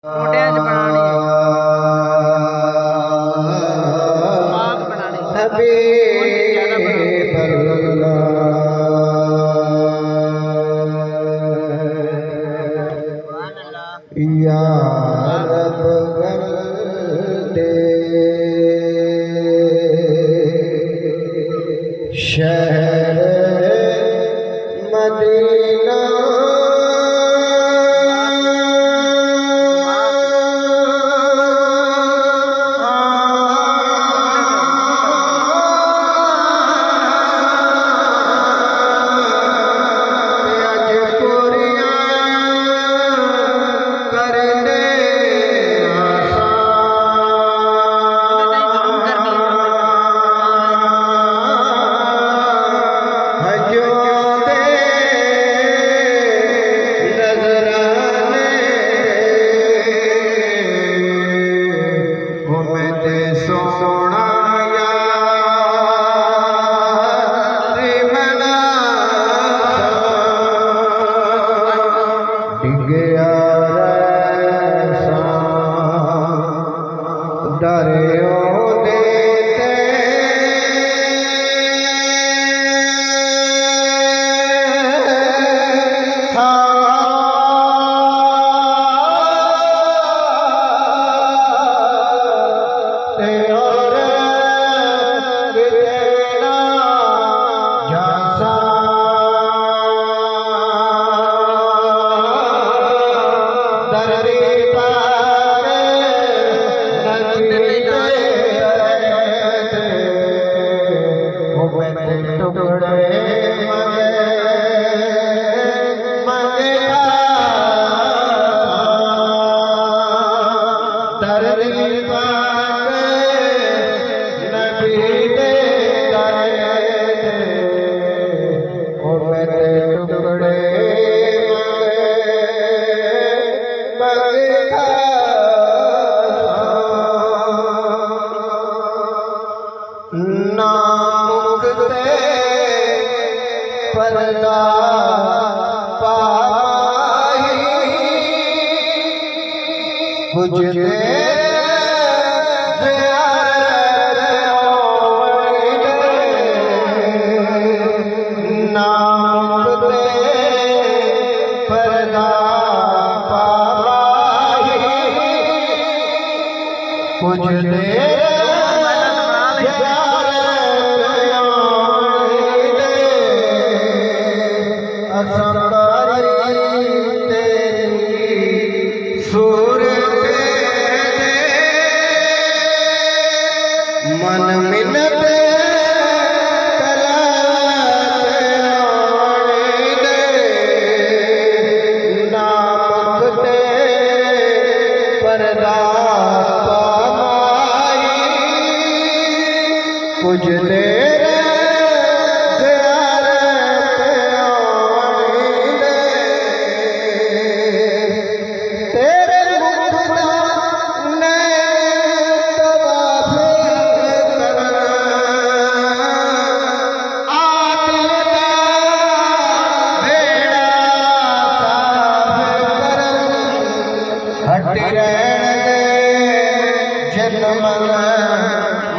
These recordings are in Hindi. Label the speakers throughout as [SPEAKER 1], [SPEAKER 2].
[SPEAKER 1] मोटियां च बनानी है आप बनानी ज़्यादा
[SPEAKER 2] या रब गंदे शहर मदीना पर्दा पाही गुजरे नाम दे पर्दा पाही गुजरे मन मिलत नाम दे पर्दा पामाई कुछ देर जन्मन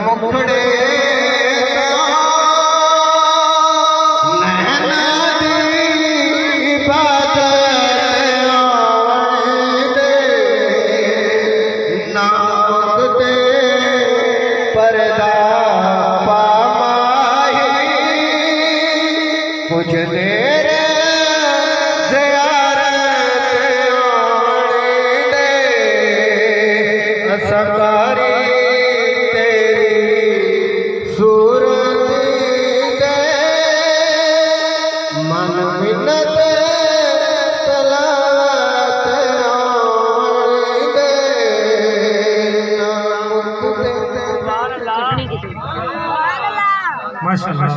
[SPEAKER 2] मुखड़े नैना दी बादल दे नाम दे पर्दा पामाही कुछ देर सकारी तेरी सूरत दे मन मिन्नत तलात दे
[SPEAKER 1] माशाअल्लाह।